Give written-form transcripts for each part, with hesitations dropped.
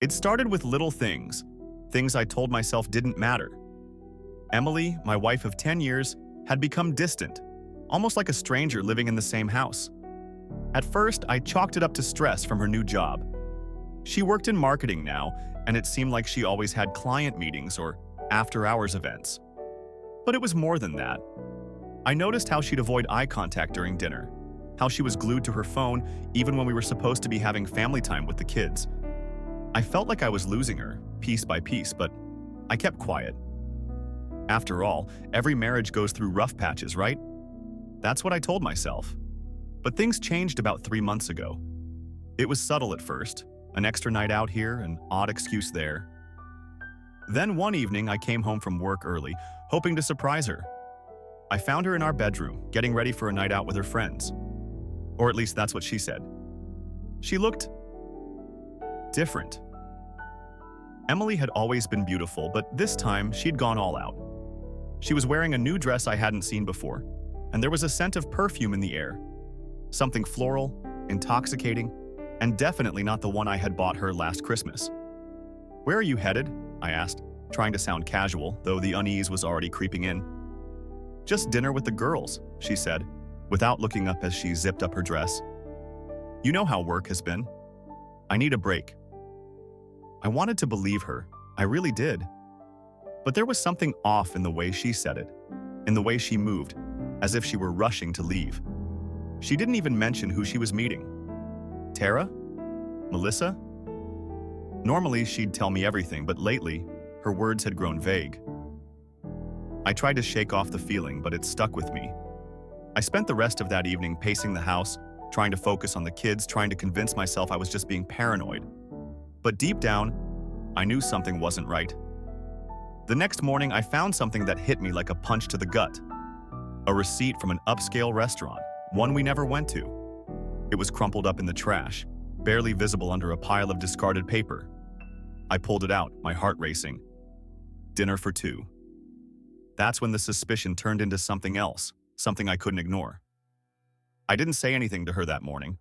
It started with little things, things I told myself didn't matter. Emily, my wife of 10 years, had become distant, almost like a stranger living in the same house. At first, I chalked it up to stress from her new job. She worked in marketing now, and it seemed like she always had client meetings or after-hours events. But it was more than that. I noticed how she'd avoid eye contact during dinner, how she was glued to her phone even when we were supposed to be having family time with the kids. I felt like I was losing her, piece by piece, but I kept quiet. After all, every marriage goes through rough patches, right? That's what I told myself. But things changed about 3 months ago. It was subtle at first, an extra night out here, an odd excuse there. Then one evening I came home from work early, hoping to surprise her. I found her in our bedroom, getting ready for a night out with her friends. Or at least that's what she said. She looked different. Emily had always been beautiful, but this time she'd gone all out. She was wearing a new dress I hadn't seen before, and there was a scent of perfume in the air. Something floral, intoxicating, and definitely not the one I had bought her last Christmas. "Where are you headed?" I asked, trying to sound casual, though the unease was already creeping in. "Just dinner with the girls," she said, without looking up as she zipped up her dress. "You know how work has been. I need a break." I wanted to believe her. I really did. But there was something off in the way she said it, in the way she moved, as if she were rushing to leave. She didn't even mention who she was meeting. Tara? Melissa? Normally, she'd tell me everything, but lately, her words had grown vague. I tried to shake off the feeling, but it stuck with me. I spent the rest of that evening pacing the house, trying to focus on the kids, trying to convince myself I was just being paranoid. But deep down, I knew something wasn't right. The next morning, I found something that hit me like a punch to the gut. A receipt from an upscale restaurant, one we never went to. It was crumpled up in the trash, barely visible under a pile of discarded paper. I pulled it out, my heart racing. Dinner for two. That's when the suspicion turned into something else, something I couldn't ignore. I didn't say anything to her that morning.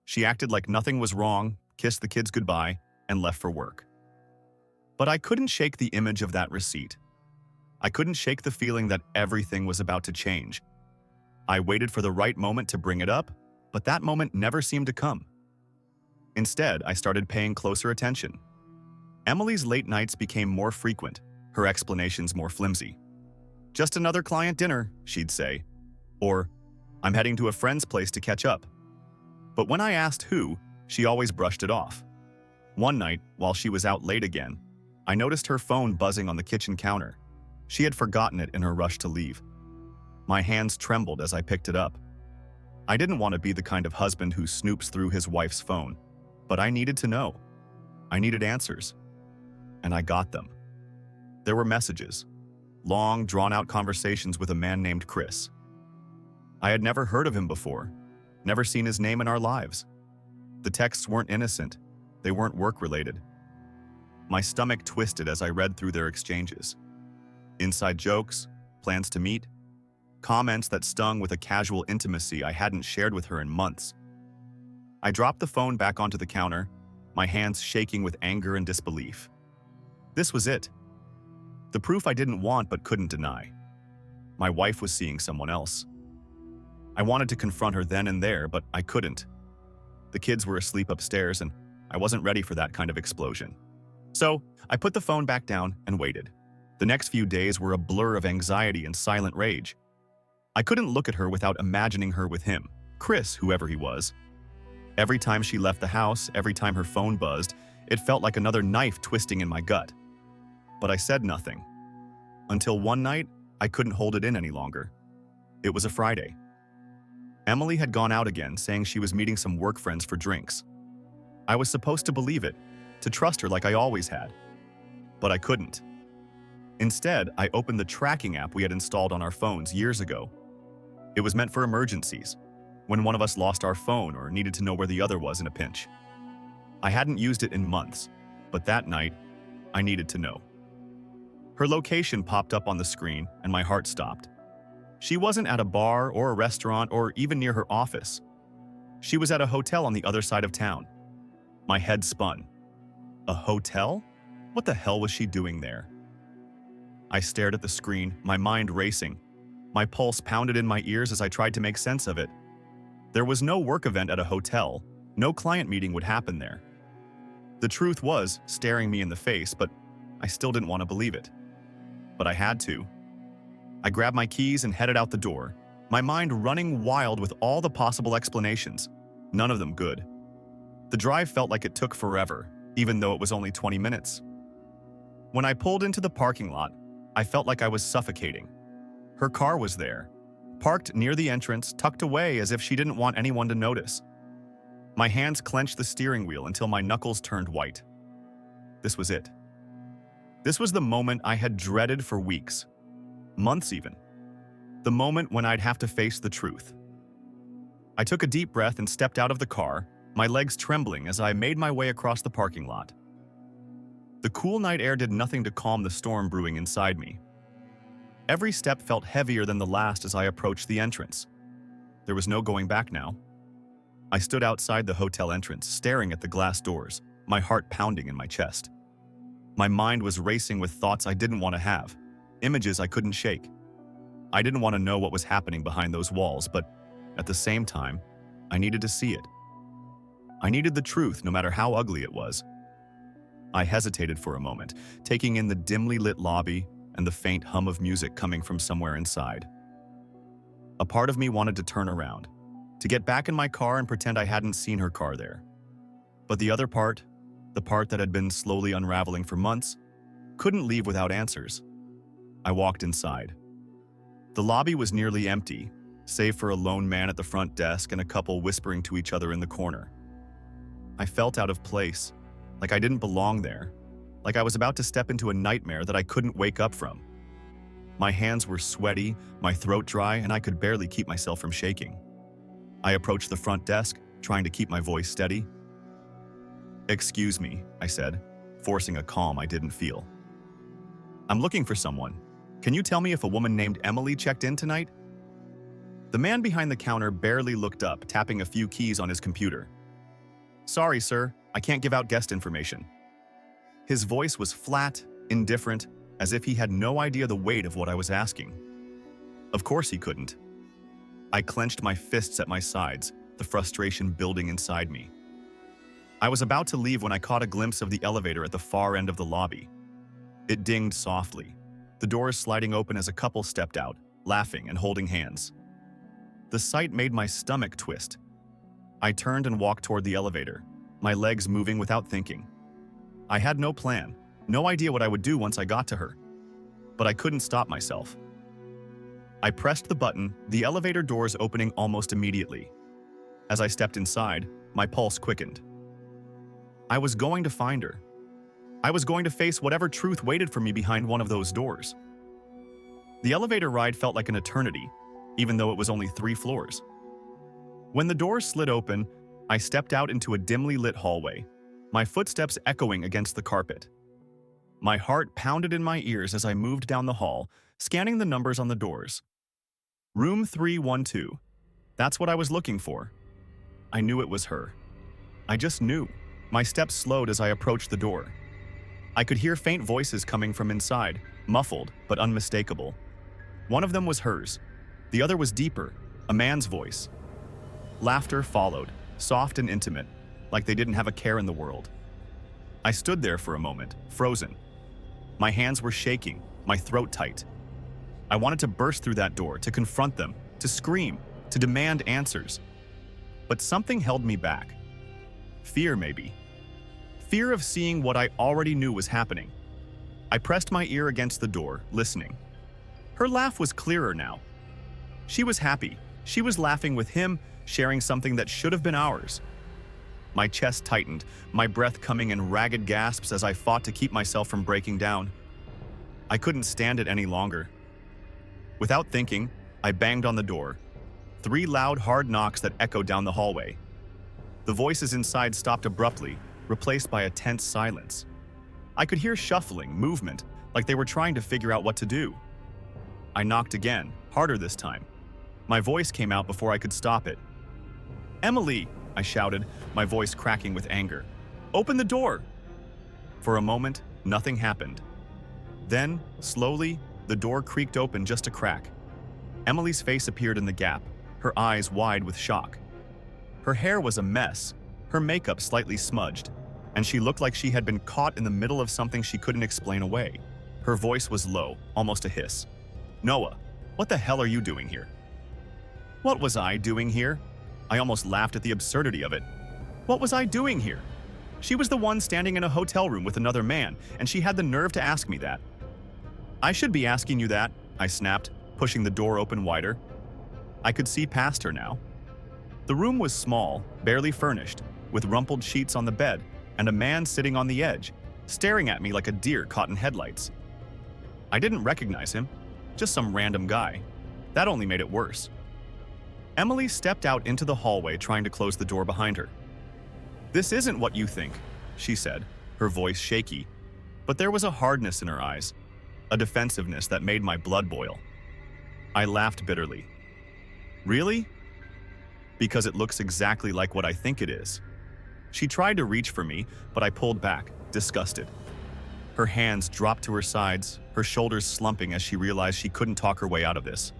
She acted like nothing was wrong, kissed the kids goodbye, and left for work. But I couldn't shake the image of that receipt. I couldn't shake the feeling that everything was about to change. I waited for the right moment to bring it up, but that moment never seemed to come. Instead, I started paying closer attention. Emily's late nights became more frequent, her explanations more flimsy. "Just another client dinner," she'd say. Or, "I'm heading to a friend's place to catch up." But when I asked who, she always brushed it off. One night, while she was out late again, I noticed her phone buzzing on the kitchen counter. She had forgotten it in her rush to leave. My hands trembled as I picked it up. I didn't want to be the kind of husband who snoops through his wife's phone, but I needed to know. I needed answers. And I got them. There were messages, long, drawn-out conversations with a man named Chris. I had never heard of him before, never seen his name in our lives. The texts weren't innocent. They weren't work-related. My stomach twisted as I read through their exchanges. Inside jokes, plans to meet, comments that stung with a casual intimacy I hadn't shared with her in months. I dropped the phone back onto the counter, my hands shaking with anger and disbelief. This was it. The proof I didn't want but couldn't deny. My wife was seeing someone else. I wanted to confront her then and there, but I couldn't. The kids were asleep upstairs, and I wasn't ready for that kind of explosion. So, I put the phone back down and waited. The next few days were a blur of anxiety and silent rage. I couldn't look at her without imagining her with him, Chris, whoever he was. Every time she left the house, every time her phone buzzed, it felt like another knife twisting in my gut. But I said nothing. Until one night, I couldn't hold it in any longer. It was a Friday. Emily had gone out again, saying she was meeting some work friends for drinks. I was supposed to believe it, to trust her like I always had. But I couldn't. Instead, I opened the tracking app we had installed on our phones years ago. It was meant for emergencies, when one of us lost our phone or needed to know where the other was in a pinch. I hadn't used it in months, but that night, I needed to know. Her location popped up on the screen, and my heart stopped. She wasn't at a bar or a restaurant or even near her office. She was at a hotel on the other side of town. My head spun. A hotel? What the hell was she doing there? I stared at the screen, my mind racing. My pulse pounded in my ears as I tried to make sense of it. There was no work event at a hotel. No client meeting would happen there. The truth was staring me in the face, but I still didn't want to believe it. But I had to. I grabbed my keys and headed out the door, my mind running wild with all the possible explanations, none of them good. The drive felt like it took forever, even though it was only 20 minutes. When I pulled into the parking lot, I felt like I was suffocating. Her car was there, parked near the entrance, tucked away as if she didn't want anyone to notice. My hands clenched the steering wheel until my knuckles turned white. This was it. This was the moment I had dreaded for weeks, months even. The moment when I'd have to face the truth. I took a deep breath and stepped out of the car, my legs trembling as I made my way across the parking lot. The cool night air did nothing to calm the storm brewing inside me. Every step felt heavier than the last as I approached the entrance. There was no going back now. I stood outside the hotel entrance, staring at the glass doors, my heart pounding in my chest. My mind was racing with thoughts I didn't want to have, images I couldn't shake. I didn't want to know what was happening behind those walls, but at the same time, I needed to see it. I needed the truth, no matter how ugly it was. I hesitated for a moment, taking in the dimly lit lobby and the faint hum of music coming from somewhere inside. A part of me wanted to turn around, to get back in my car and pretend I hadn't seen her car there. But the other part, the part that had been slowly unraveling for months, couldn't leave without answers. I walked inside. The lobby was nearly empty, save for a lone man at the front desk and a couple whispering to each other in the corner. I felt out of place, like I didn't belong there, like I was about to step into a nightmare that I couldn't wake up from. My hands were sweaty, my throat dry, and I could barely keep myself from shaking. I approached the front desk, trying to keep my voice steady. "Excuse me," I said, forcing a calm I didn't feel. "I'm looking for someone. Can you tell me if a woman named Emily checked in tonight?" The man behind the counter barely looked up, tapping a few keys on his computer. "Sorry, sir, I can't give out guest information." His voice was flat, indifferent, as if he had no idea the weight of what I was asking. Of course he couldn't. I clenched my fists at my sides, the frustration building inside me. I was about to leave when I caught a glimpse of the elevator at the far end of the lobby. It dinged softly, the doors sliding open as a couple stepped out, laughing and holding hands. The sight made my stomach twist. I turned and walked toward the elevator, my legs moving without thinking. I had no plan, no idea what I would do once I got to her. But I couldn't stop myself. I pressed the button, the elevator doors opening almost immediately. As I stepped inside, my pulse quickened. I was going to find her. I was going to face whatever truth waited for me behind one of those doors. The elevator ride felt like an eternity, even though it was only 3 floors. When the doors slid open, I stepped out into a dimly lit hallway, my footsteps echoing against the carpet. My heart pounded in my ears as I moved down the hall, scanning the numbers on the doors. Room 312. That's what I was looking for. I knew it was her. I just knew. My steps slowed as I approached the door. I could hear faint voices coming from inside, muffled but unmistakable. One of them was hers. The other was deeper, a man's voice. Laughter followed, soft and intimate, like they didn't have a care in the world. I stood there for a moment, frozen. My hands were shaking, my throat tight. I wanted to burst through that door, to confront them, to scream, to demand answers. But something held me back. Fear, maybe. Fear of seeing what I already knew was happening. I pressed my ear against the door, listening. Her laugh was clearer now. She was happy. She was laughing with him, sharing something that should have been ours. My chest tightened, my breath coming in ragged gasps as I fought to keep myself from breaking down. I couldn't stand it any longer. Without thinking, I banged on the door. 3 loud, hard knocks that echoed down the hallway. The voices inside stopped abruptly, replaced by a tense silence. I could hear shuffling, movement, like they were trying to figure out what to do. I knocked again, harder this time. My voice came out before I could stop it. "Emily!" I shouted, my voice cracking with anger. "Open the door!" For a moment, nothing happened. Then, slowly, the door creaked open just a crack. Emily's face appeared in the gap, her eyes wide with shock. Her hair was a mess, her makeup slightly smudged, and she looked like she had been caught in the middle of something she couldn't explain away. Her voice was low, almost a hiss. "Noah, what the hell are you doing here?" What was I doing here? I almost laughed at the absurdity of it. What was I doing here? She was the one standing in a hotel room with another man, and she had the nerve to ask me that. "I should be asking you that," I snapped, pushing the door open wider. I could see past her now. The room was small, barely furnished, with rumpled sheets on the bed, and a man sitting on the edge, staring at me like a deer caught in headlights. I didn't recognize him, just some random guy. That only made it worse. Emily stepped out into the hallway, trying to close the door behind her. "This isn't what you think," she said, her voice shaky, but there was a hardness in her eyes, a defensiveness that made my blood boil. I laughed bitterly. "Really?" "Because it looks exactly like what I think it is." She tried to reach for me, but I pulled back, disgusted. Her hands dropped to her sides, her shoulders slumping as she realized she couldn't talk her way out of this.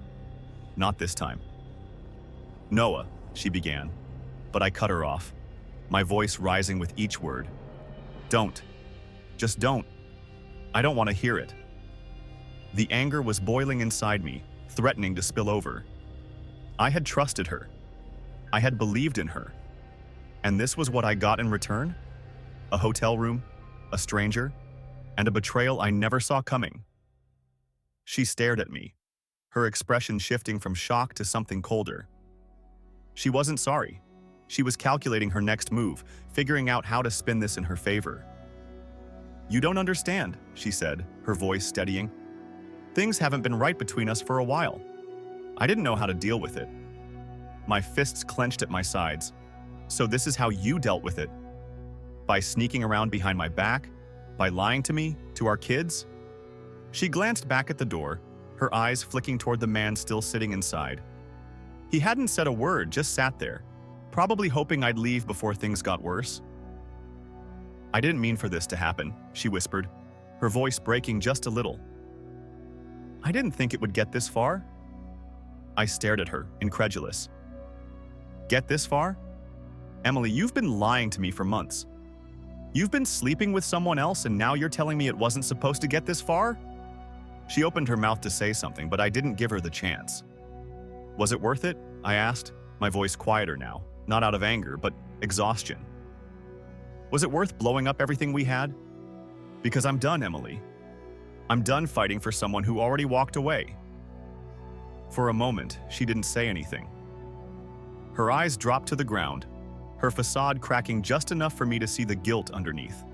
Not this time. "Noah," she began, but I cut her off, my voice rising with each word. "Don't. Just don't. I don't want to hear it." The anger was boiling inside me, threatening to spill over. I had trusted her. I had believed in her. And this was what I got in return? A hotel room, a stranger, and a betrayal I never saw coming. She stared at me, her expression shifting from shock to something colder. She wasn't sorry. She was calculating her next move, figuring out how to spin this in her favor. "You don't understand," she said, her voice steadying. "Things haven't been right between us for a while. I didn't know how to deal with it." My fists clenched at my sides. "So this is how you dealt with it? By sneaking around behind my back? By lying to me? To our kids?" She glanced back at the door, her eyes flicking toward the man still sitting inside. He hadn't said a word, just sat there, probably hoping I'd leave before things got worse. "I didn't mean for this to happen," she whispered, her voice breaking just a little. "I didn't think it would get this far." I stared at her, incredulous. "Get this far? Emily, you've been lying to me for months. You've been sleeping with someone else and now you're telling me it wasn't supposed to get this far?" She opened her mouth to say something, but I didn't give her the chance. "Was it worth it?" I asked, my voice quieter now, not out of anger, but exhaustion. "Was it worth blowing up everything we had? Because I'm done, Emily. I'm done fighting for someone who already walked away." For a moment, she didn't say anything. Her eyes dropped to the ground, her facade cracking just enough for me to see the guilt underneath.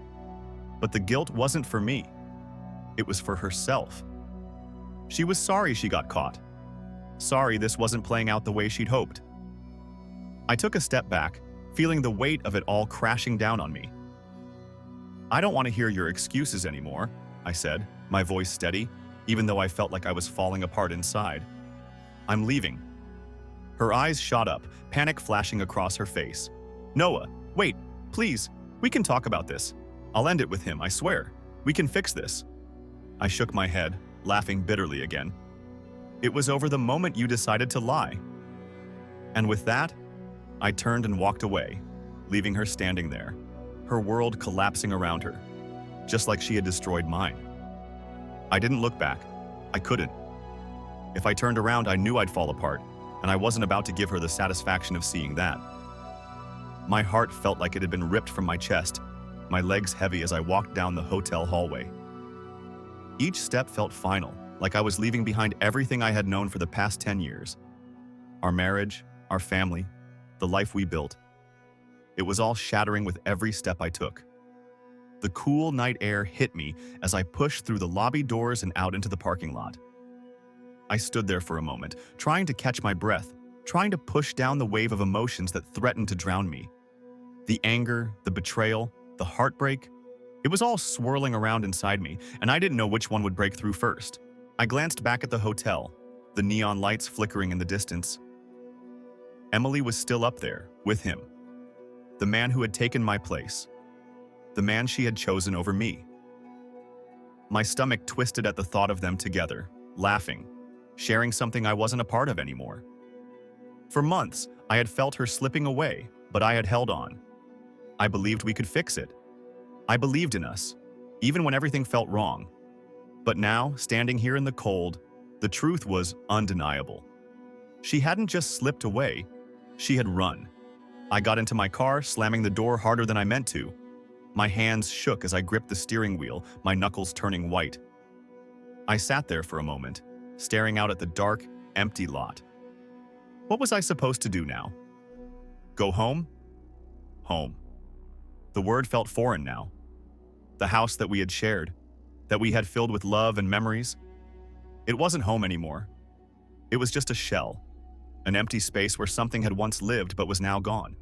But the guilt wasn't for me. It was for herself. She was sorry she got caught. Sorry this wasn't playing out the way she'd hoped. I took a step back, feeling the weight of it all crashing down on me. "I don't want to hear your excuses anymore," I said, my voice steady, even though I felt like I was falling apart inside. "I'm leaving." Her eyes shot up, panic flashing across her face. "Noah, wait, please, we can talk about this. I'll end it with him, I swear. We can fix this." I shook my head, laughing bitterly again. "It was over the moment you decided to lie." And with that, I turned and walked away, leaving her standing there, her world collapsing around her, just like she had destroyed mine. I didn't look back. I couldn't. If I turned around, I knew I'd fall apart, and I wasn't about to give her the satisfaction of seeing that. My heart felt like it had been ripped from my chest, my legs heavy as I walked down the hotel hallway. Each step felt final, like I was leaving behind everything I had known for the past 10 years. Our marriage, our family, the life we built. It was all shattering with every step I took. The cool night air hit me as I pushed through the lobby doors and out into the parking lot. I stood there for a moment, trying to catch my breath, trying to push down the wave of emotions that threatened to drown me. The anger, the betrayal, the heartbreak, it was all swirling around inside me, and I didn't know which one would break through first. I glanced back at the hotel, the neon lights flickering in the distance. Emily was still up there, with him. The man who had taken my place. the man she had chosen over me. My stomach twisted at the thought of them together, laughing, sharing something I wasn't a part of anymore. For months, I had felt her slipping away, but I had held on. I believed we could fix it. I believed in us, even when everything felt wrong. But now, standing here in the cold, the truth was undeniable. She hadn't just slipped away, she had run. I got into my car, slamming the door harder than I meant to. My hands shook as I gripped the steering wheel, my knuckles turning white. I sat there for a moment, staring out at the dark, empty lot. What was I supposed to do now? Go home? Home. The word felt foreign now. The house that we had shared, that we had filled with love and memories. It wasn't home anymore. It was just a shell, an empty space where something had once lived but was now gone.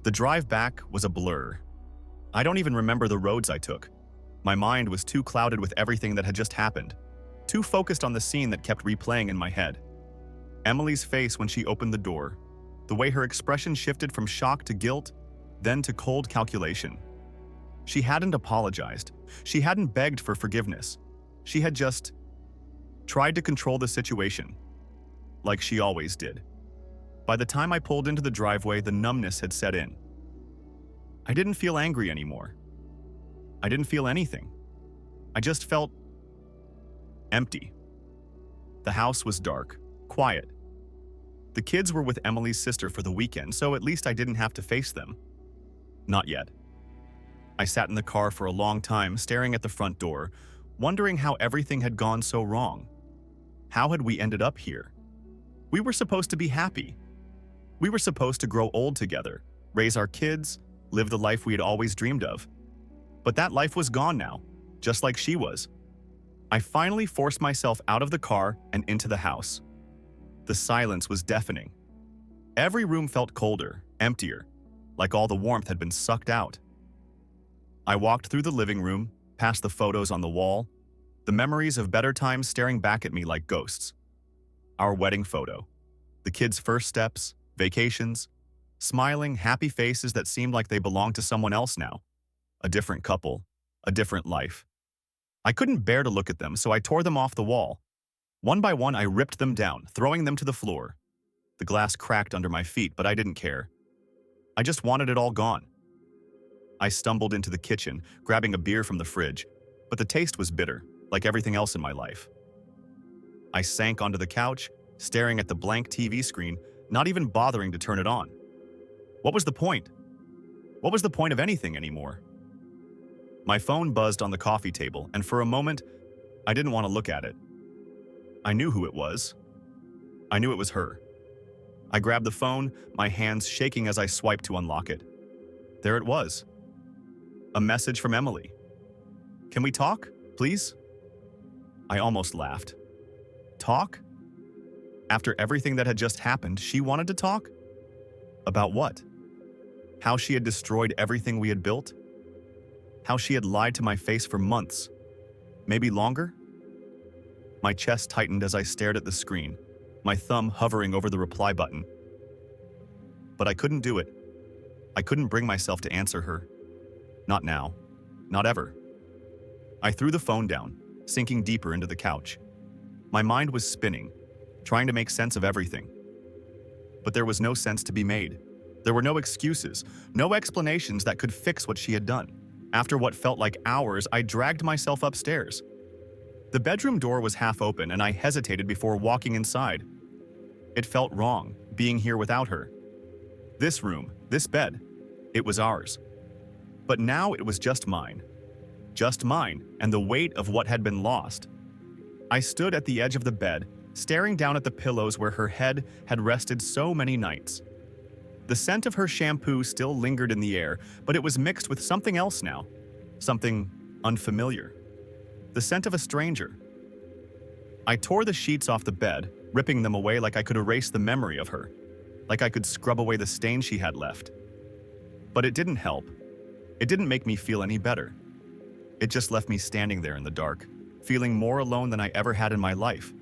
The drive back was a blur. I don't even remember the roads I took. My mind was too clouded with everything that had just happened, too focused on the scene that kept replaying in my head. Emily's face when she opened the door, the way her expression shifted from shock to guilt, then to cold calculation. She hadn't apologized. She hadn't begged for forgiveness. She had just tried to control the situation, like she always did. By the time I pulled into the driveway, the numbness had set in. I didn't feel angry anymore. I didn't feel anything. I just felt empty. The house was dark, quiet. The kids were with Emily's sister for the weekend, so at least I didn't have to face them. Not yet. I sat in the car for a long time, staring at the front door, wondering how everything had gone so wrong. How had we ended up here? We were supposed to be happy. We were supposed to grow old together, raise our kids, live the life we had always dreamed of. But that life was gone now, just like she was. I finally forced myself out of the car and into the house. The silence was deafening. Every room felt colder, emptier, like all the warmth had been sucked out. I walked through the living room, past the photos on the wall, the memories of better times staring back at me like ghosts. Our wedding photo, the kids' first steps, vacations, smiling, happy faces that seemed like they belonged to someone else now. A different couple, a different life. I couldn't bear to look at them, so I tore them off the wall. One by one, I ripped them down, throwing them to the floor. The glass cracked under my feet, but I didn't care. I just wanted it all gone. I stumbled into the kitchen, grabbing a beer from the fridge, but the taste was bitter, like everything else in my life. I sank onto the couch, staring at the blank TV screen, not even bothering to turn it on. What was the point? What was the point of anything anymore? My phone buzzed on the coffee table, and for a moment, I didn't want to look at it. I knew who it was. I knew it was her. I grabbed the phone, my hands shaking as I swiped to unlock it. There it was. A message from Emily. "Can we talk, please?" I almost laughed. Talk? After everything that had just happened, she wanted to talk? About what? How she had destroyed everything we had built? How she had lied to my face for months, maybe longer? My chest tightened as I stared at the screen, my thumb hovering over the reply button. But I couldn't do it. I couldn't bring myself to answer her. Not now. Not ever. I threw the phone down, sinking deeper into the couch. My mind was spinning, trying to make sense of everything. But there was no sense to be made. There were no excuses, no explanations that could fix what she had done. After what felt like hours, I dragged myself upstairs. The bedroom door was half open, and I hesitated before walking inside. It felt wrong, being here without her. This room, this bed, it was ours. But now it was just mine. Just mine, and the weight of what had been lost. I stood at the edge of the bed, staring down at the pillows where her head had rested so many nights. The scent of her shampoo still lingered in the air, but it was mixed with something else now. Something unfamiliar. The scent of a stranger. I tore the sheets off the bed, ripping them away like I could erase the memory of her, like I could scrub away the stain she had left. But it didn't help. It didn't make me feel any better. It just left me standing there in the dark, feeling more alone than I ever had in my life.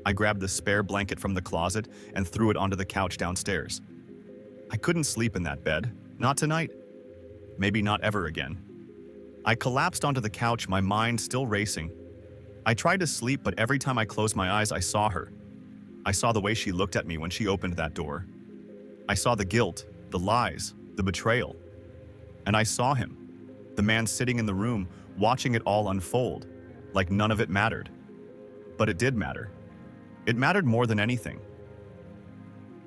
I grabbed the spare blanket from the closet and threw it onto the couch downstairs. I couldn't sleep in that bed, not tonight. maybe not ever again. I collapsed onto the couch, my mind still racing. I tried to sleep, but every time I closed my eyes, I saw her. I saw the way she looked at me when she opened that door. I saw the guilt, the lies, the betrayal. And I saw him, the man sitting in the room, watching it all unfold, like none of it mattered. But it did matter. It mattered more than anything.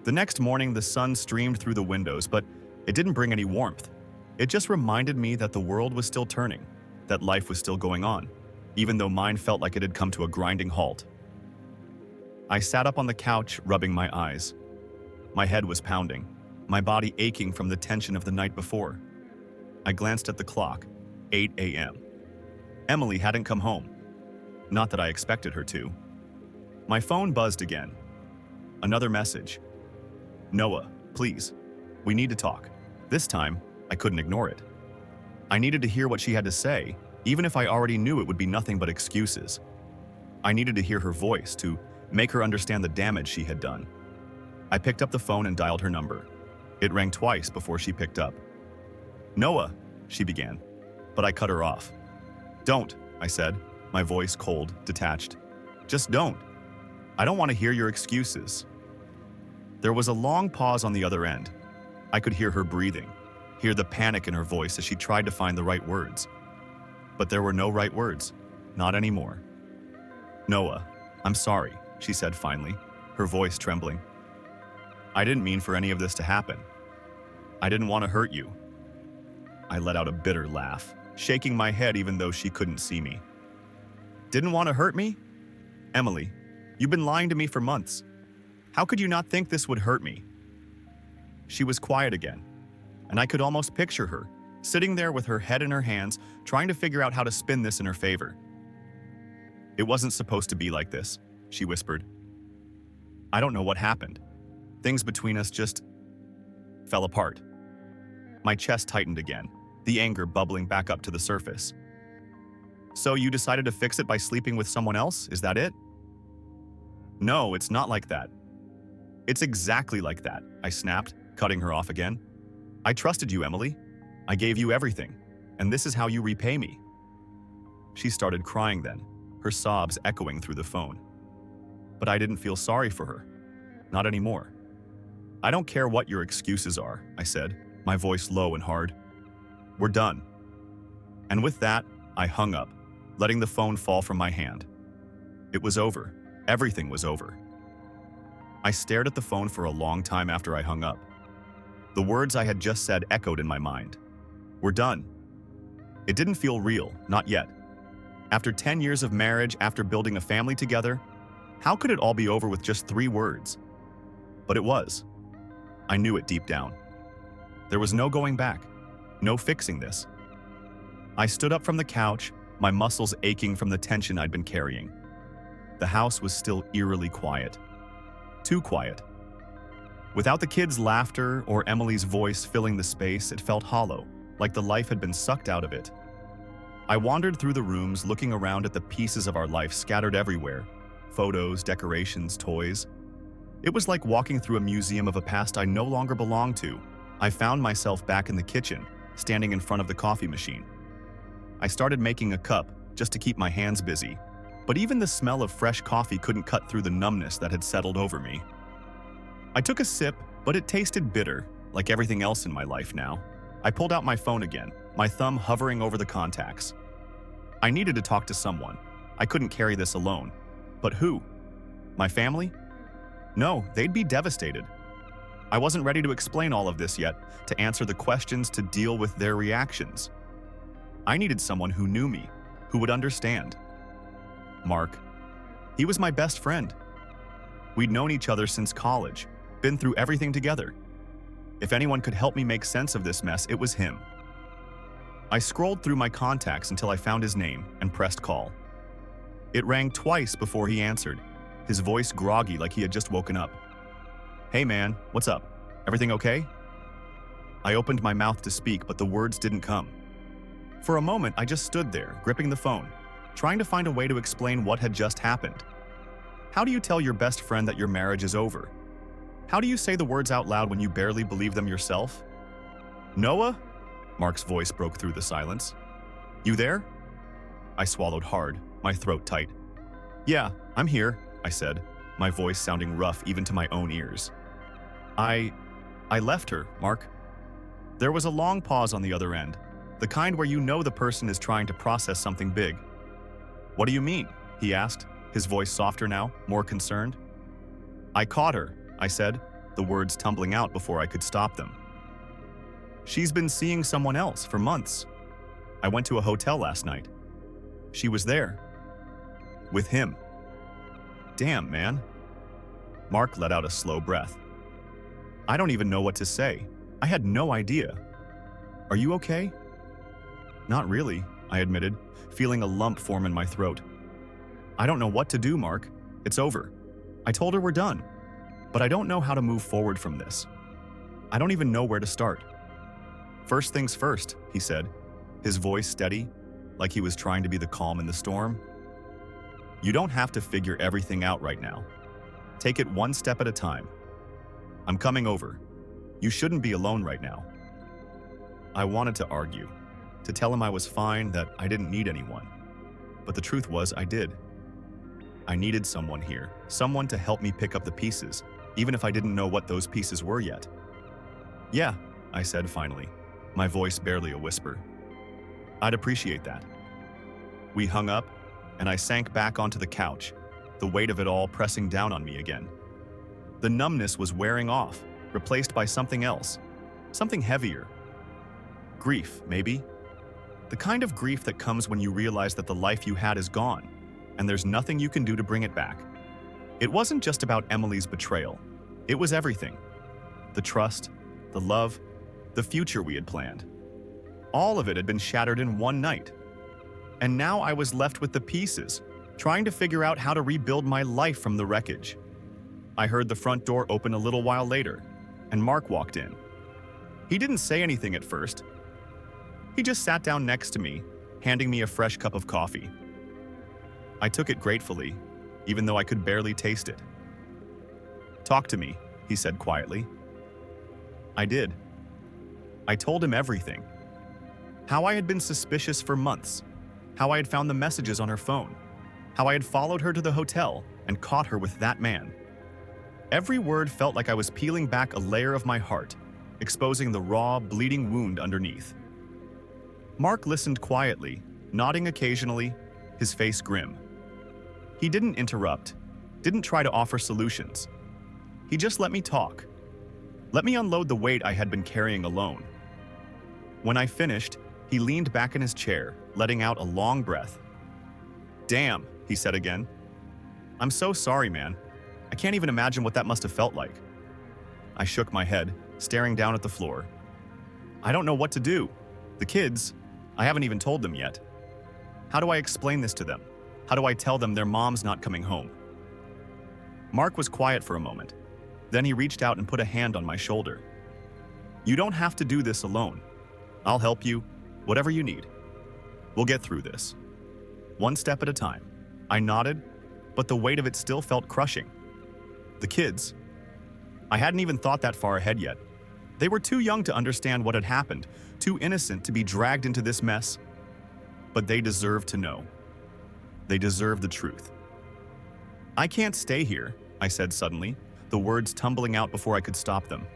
The next morning, the sun streamed through the windows, but it didn't bring any warmth. It just reminded me that the world was still turning, that life was still going on, even though mine felt like it had come to a grinding halt. I sat up on the couch, rubbing my eyes. My head was pounding, my body aching from the tension of the night before. I glanced at the clock, 8 a.m. Emily hadn't come home. Not that I expected her to. My phone buzzed again. Another message. Noah, please, we need to talk. This time, I couldn't ignore it. I needed to hear what she had to say, even if I already knew it would be nothing but excuses. I needed to hear her voice to make her understand the damage she had done. I picked up the phone and dialed her number. It rang twice before she picked up. Noah, she began, but I cut her off. Don't, I said, my voice cold, detached. Just don't. I don't want to hear your excuses. There was a long pause on the other end. I could hear her breathing, hear the panic in her voice as she tried to find the right words. But there were no right words, not anymore. Noah, I'm sorry, she said finally, her voice trembling. I didn't mean for any of this to happen. I didn't want to hurt you. I let out a bitter laugh, shaking my head even though she couldn't see me. Didn't want to hurt me? Emily, you've been lying to me for months. How could you not think this would hurt me? She was quiet again, and I could almost picture her, sitting there with her head in her hands, trying to figure out how to spin this in her favor. It wasn't supposed to be like this, she whispered. I don't know what happened. Things between us just fell apart. My chest tightened again, the anger bubbling back up to the surface. So you decided to fix it by sleeping with someone else? Is that it? No, it's not like that. It's exactly like that, I snapped, cutting her off again. I trusted you, Emily. I gave you everything, and this is how you repay me. She started crying then, her sobs echoing through the phone. But I didn't feel sorry for her. Not anymore. I don't care what your excuses are, I said, my voice low and hard. We're done. And with that, I hung up, letting the phone fall from my hand. It was over. Everything was over. I stared at the phone for a long time after I hung up. The words I had just said echoed in my mind. We're done. It didn't feel real, not yet. After 10 years of marriage, after building a family together, how could it all be over with just 3 words? But it was. I knew it deep down. There was no going back, no fixing this. I stood up from the couch, my muscles aching from the tension I'd been carrying. The house was still eerily quiet. Too quiet. Without the kids' laughter or Emily's voice filling the space, it felt hollow, like the life had been sucked out of it. I wandered through the rooms, looking around at the pieces of our life scattered everywhere. Photos, decorations, toys. It was like walking through a museum of a past I no longer belonged to. I found myself back in the kitchen, standing in front of the coffee machine. I started making a cup, just to keep my hands busy. But even the smell of fresh coffee couldn't cut through the numbness that had settled over me. I took a sip, but it tasted bitter, like everything else in my life now. I pulled out my phone again, my thumb hovering over the contacts. I needed to talk to someone. I couldn't carry this alone. But who? My family? No, they'd be devastated. I wasn't ready to explain all of this yet, to answer the questions, to deal with their reactions. I needed someone who knew me, who would understand. Mark. He was my best friend. We'd known each other since college, been through everything together. If anyone could help me make sense of this mess, it was him. I scrolled through my contacts until I found his name and pressed call. It rang twice before he answered, his voice groggy like he had just woken up. Hey man, what's up? Everything okay? I opened my mouth to speak, but the words didn't come. For a moment, I just stood there, gripping the phone, trying to find a way to explain what had just happened. How do you tell your best friend that your marriage is over? How do you say the words out loud when you barely believe them yourself? Noah? Mark's voice broke through the silence. "You there?" I swallowed hard, my throat tight. "Yeah, I'm here," I said, my voice sounding rough even to my own ears. I left her, Mark." There was a long pause on the other end, the kind where you know the person is trying to process something big. "What do you mean?" he asked, his voice softer now, more concerned. "I caught her," I said, the words tumbling out before I could stop them. "She's been seeing someone else for months. I went to a hotel last night. She was there. With him." "Damn, man." Mark let out a slow breath. I don't even know what to say. I had no idea. "Are you okay?" "Not really," I admitted, feeling a lump form in my throat. "I don't know what to do, Mark. It's over. I told her we're done. But I don't know how to move forward from this. I don't even know where to start." "First things first," he said, his voice steady, like he was trying to be the calm in the storm. "You don't have to figure everything out right now. Take it one step at a time. I'm coming over. You shouldn't be alone right now." I wanted to argue, to tell him I was fine, that I didn't need anyone. But the truth was I did. I needed someone here, someone to help me pick up the pieces, even if I didn't know what those pieces were yet. "Yeah," I said finally, my voice barely a whisper. "I'd appreciate that." We hung up, and I sank back onto the couch, the weight of it all pressing down on me again. The numbness was wearing off, replaced by something else, something heavier. Grief, maybe? The kind of grief that comes when you realize that the life you had is gone, and there's nothing you can do to bring it back. It wasn't just about Emily's betrayal. It was everything. The trust, the love, the future we had planned. All of it had been shattered in one night. And now I was left with the pieces, trying to figure out how to rebuild my life from the wreckage. I heard the front door open a little while later, and Mark walked in. He didn't say anything at first. He just sat down next to me, handing me a fresh cup of coffee. I took it gratefully, even though I could barely taste it. "Talk to me," he said quietly. I did. I told him everything. How I had been suspicious for months, how I had found the messages on her phone, how I had followed her to the hotel and caught her with that man. Every word felt like I was peeling back a layer of my heart, exposing the raw, bleeding wound underneath. Mark listened quietly, nodding occasionally, his face grim. He didn't interrupt, didn't try to offer solutions. He just let me talk. Let me unload the weight I had been carrying alone. When I finished, he leaned back in his chair, letting out a long breath. "Damn," he said again. "I'm so sorry, man. I can't even imagine what that must have felt like." I shook my head, staring down at the floor. "I don't know what to do. The kids, I haven't even told them yet. How do I explain this to them? How do I tell them their mom's not coming home?" Mark was quiet for a moment. Then he reached out and put a hand on my shoulder. "You don't have to do this alone. I'll help you, whatever you need. We'll get through this. One step at a time." I nodded, but the weight of it still felt crushing. The kids. I hadn't even thought that far ahead yet. They were too young to understand what had happened, too innocent to be dragged into this mess. But they deserve to know. They deserve the truth. "I can't stay here," I said suddenly, the words tumbling out before I could stop them.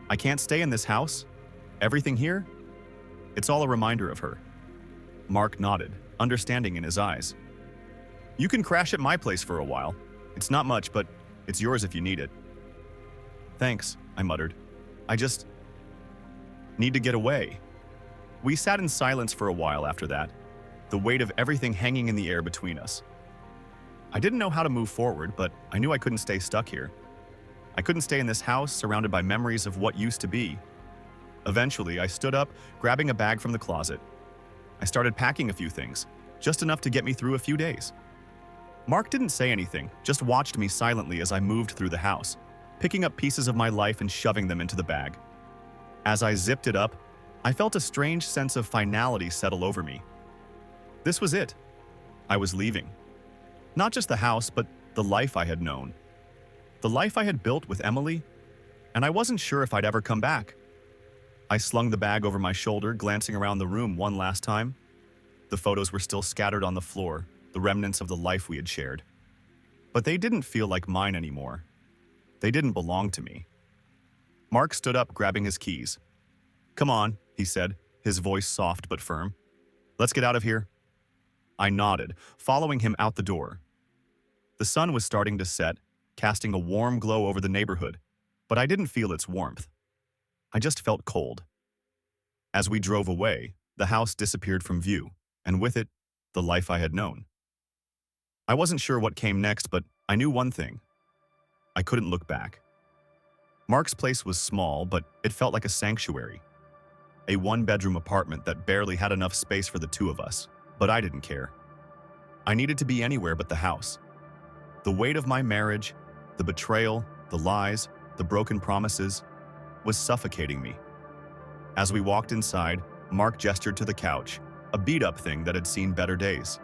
"I can't stay in this house. Everything here? It's all a reminder of her." Mark nodded, understanding in his eyes. "You can crash at my place for a while. It's not much, but it's yours if you need it." "Thanks," I muttered. "I just need to get away." We sat in silence for a while after that, the weight of everything hanging in the air between us. I didn't know how to move forward, but I knew I couldn't stay stuck here. I couldn't stay in this house surrounded by memories of what used to be. Eventually, I stood up, grabbing a bag from the closet. I started packing a few things, just enough to get me through a few days. Mark didn't say anything, just watched me silently as I moved through the house, picking up pieces of my life and shoving them into the bag. As I zipped it up, I felt a strange sense of finality settle over me. This was it. I was leaving. Not just the house, but the life I had known. The life I had built with Emily, and I wasn't sure if I'd ever come back. I slung the bag over my shoulder, glancing around the room one last time. The photos were still scattered on the floor, the remnants of the life we had shared. But they didn't feel like mine anymore. They didn't belong to me. Mark stood up, grabbing his keys. "Come on," he said, his voice soft but firm. "Let's get out of here." I nodded, following him out the door. The sun was starting to set, casting a warm glow over the neighborhood, but I didn't feel its warmth. I just felt cold. As we drove away, the house disappeared from view, and with it, the life I had known. I wasn't sure what came next, but I knew one thing. I couldn't look back. Mark's place was small, but it felt like a sanctuary. A one-bedroom apartment that barely had enough space for the two of us, but I didn't care. I needed to be anywhere but the house. The weight of my marriage, the betrayal, the lies, the broken promises, was suffocating me. As we walked inside, Mark gestured to the couch, a beat-up thing that had seen better days.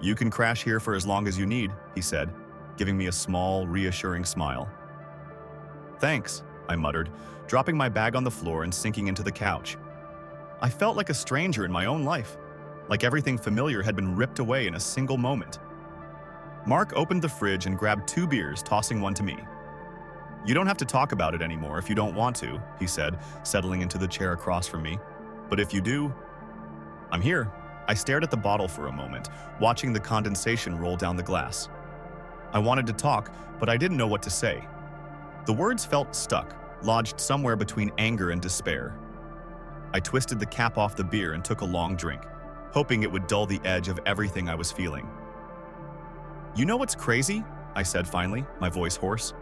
"You can crash here for as long as you need," he said, giving me a small, reassuring smile. "Thanks," I muttered, dropping my bag on the floor and sinking into the couch. I felt like a stranger in my own life, like everything familiar had been ripped away in a single moment. Mark opened the fridge and grabbed 2 beers, tossing one to me. "You don't have to talk about it anymore if you don't want to," he said, settling into the chair across from me. "But if you do, I'm here." I stared at the bottle for a moment, watching the condensation roll down the glass. I wanted to talk, but I didn't know what to say. The words felt stuck, lodged somewhere between anger and despair. I twisted the cap off the beer and took a long drink, hoping it would dull the edge of everything I was feeling. "You know what's crazy?" I said finally, my voice hoarse.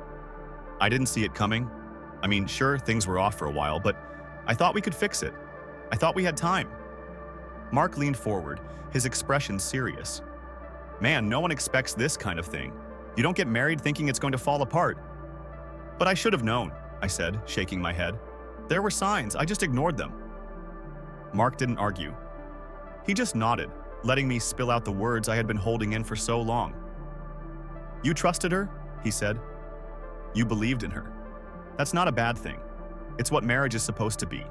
"I didn't see it coming. I mean, sure, things were off for a while, but I thought we could fix it. I thought we had time." Mark leaned forward, his expression serious. "Man, no one expects this kind of thing. You don't get married thinking it's going to fall apart." "But I should have known," I said, shaking my head. "There were signs, I just ignored them." Mark didn't argue. He just nodded, letting me spill out the words I had been holding in for so long. "You trusted her," he said. "You believed in her. That's not a bad thing. It's what marriage is supposed to be."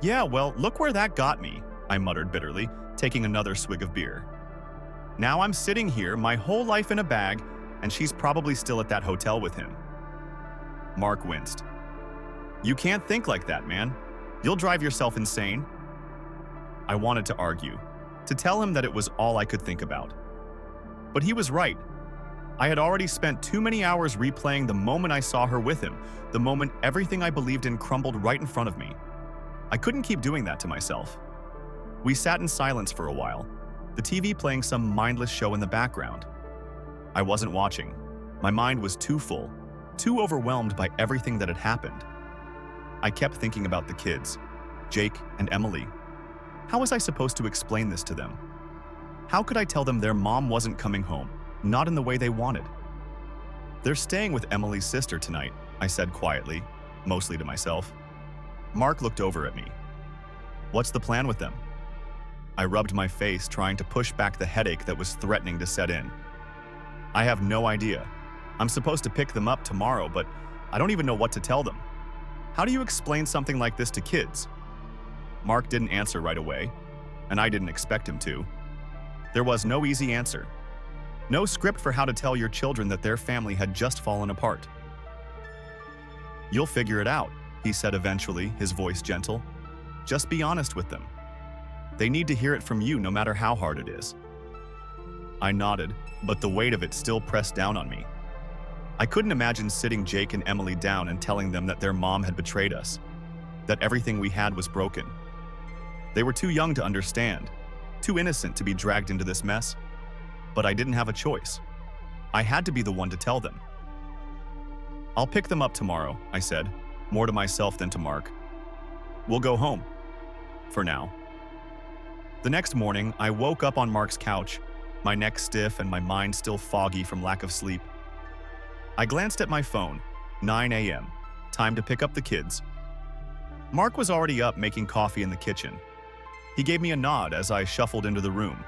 "Yeah, well, look where that got me," I muttered bitterly, taking another swig of beer. "Now I'm sitting here, my whole life in a bag, and she's probably still at that hotel with him." Mark winced. "You can't think like that, man. You'll drive yourself insane." I wanted to argue, to tell him that it was all I could think about. But he was right. I had already spent too many hours replaying the moment I saw her with him, the moment everything I believed in crumbled right in front of me. I couldn't keep doing that to myself. We sat in silence for a while, the TV playing some mindless show in the background. I wasn't watching. My mind was too full, too overwhelmed by everything that had happened. I kept thinking about the kids, Jake and Emily. How was I supposed to explain this to them? How could I tell them their mom wasn't coming home, not in the way they wanted? "They're staying with Emily's sister tonight," I said quietly, mostly to myself. Mark looked over at me. "What's the plan with them?" I rubbed my face, trying to push back the headache that was threatening to set in. "I have no idea. I'm supposed to pick them up tomorrow, but I don't even know what to tell them. How do you explain something like this to kids?" Mark didn't answer right away, and I didn't expect him to. There was no easy answer. No script for how to tell your children that their family had just fallen apart. "You'll figure it out," he said eventually, his voice gentle. "Just be honest with them. They need to hear it from you no matter how hard it is." I nodded, but the weight of it still pressed down on me. I couldn't imagine sitting Jake and Emily down and telling them that their mom had betrayed us, that everything we had was broken. They were too young to understand, too innocent to be dragged into this mess. But I didn't have a choice. I had to be the one to tell them. "I'll pick them up tomorrow," I said, more to myself than to Mark. "We'll go home. For now." The next morning, I woke up on Mark's couch, my neck stiff and my mind still foggy from lack of sleep. I glanced at my phone, 9 a.m., time to pick up the kids. Mark was already up making coffee in the kitchen. He gave me a nod as I shuffled into the room,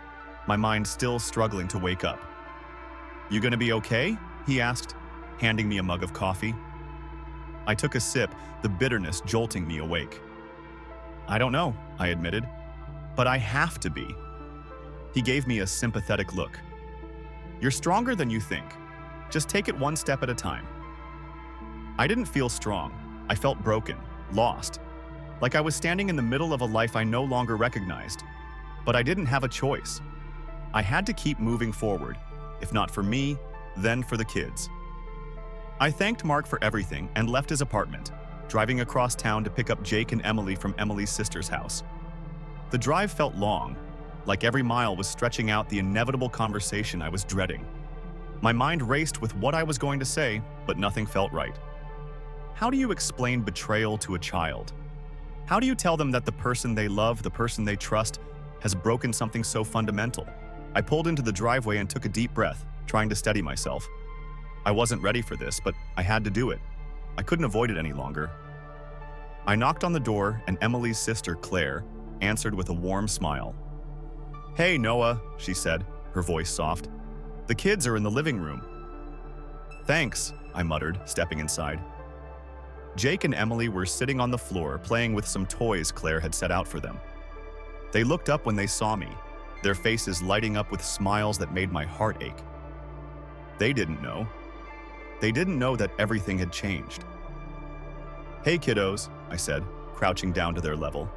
my mind still struggling to wake up. "You gonna be okay?" he asked, handing me a mug of coffee. I took a sip, the bitterness jolting me awake. I don't know, I admitted, but I have to be. He gave me a sympathetic look. You're stronger than you think. Just take it one step at a time. I didn't feel strong. I felt broken, lost, like I was standing in the middle of a life I no longer recognized. But I didn't have a choice. I had to keep moving forward, if not for me, then for the kids. I thanked Mark for everything and left his apartment, driving across town to pick up Jake and Emily from Emily's sister's house. The drive felt long, like every mile was stretching out the inevitable conversation I was dreading. My mind raced with what I was going to say, but nothing felt right. How do you explain betrayal to a child? How do you tell them that the person they love, the person they trust, has broken something so fundamental? I pulled into the driveway and took a deep breath, trying to steady myself. I wasn't ready for this, but I had to do it. I couldn't avoid it any longer. I knocked on the door, and Emily's sister, Claire, answered with a warm smile. "Hey, Noah," she said, her voice soft. "The kids are in the living room." "Thanks," I muttered, stepping inside. Jake and Emily were sitting on the floor playing with some toys Claire had set out for them. They looked up when they saw me, their faces lighting up with smiles that made my heart ache. They didn't know. They didn't know that everything had changed. "Hey, kiddos," I said, crouching down to their level.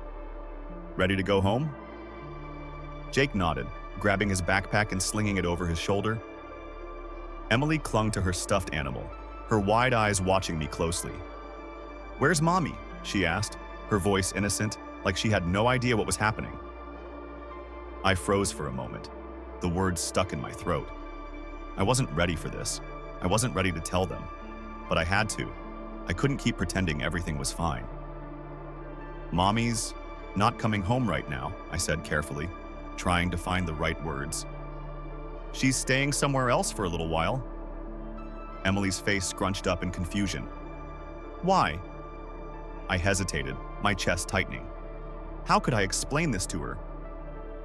"Ready to go home?" Jake nodded, grabbing his backpack and slinging it over his shoulder. Emily clung to her stuffed animal, her wide eyes watching me closely. "Where's Mommy?" she asked, her voice innocent, like she had no idea what was happening. I froze for a moment, the words stuck in my throat. I wasn't ready for this. I wasn't ready to tell them, but I had to. I couldn't keep pretending everything was fine. "Mommy's not coming home right now," I said carefully, trying to find the right words. "She's staying somewhere else for a little while." Emily's face scrunched up in confusion. "Why?" I hesitated, my chest tightening. How could I explain this to her?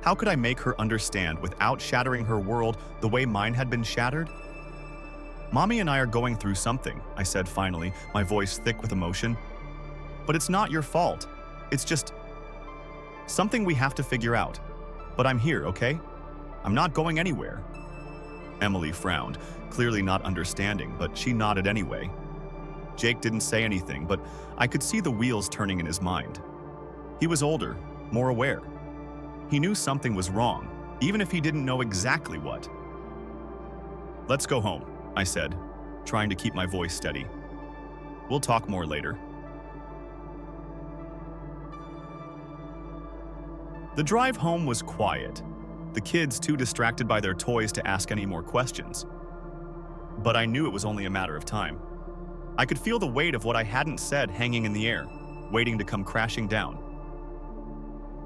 How could I make her understand without shattering her world the way mine had been shattered? "Mommy and I are going through something," I said finally, my voice thick with emotion. "But it's not your fault. It's just something we have to figure out. But I'm here, okay? I'm not going anywhere." Emily frowned, clearly not understanding, but she nodded anyway. Jake didn't say anything, but I could see the wheels turning in his mind. He was older, more aware. He knew something was wrong, even if he didn't know exactly what. "Let's go home," I said, trying to keep my voice steady. "We'll talk more later." The drive home was quiet, the kids too distracted by their toys to ask any more questions. But I knew it was only a matter of time. I could feel the weight of what I hadn't said hanging in the air, waiting to come crashing down.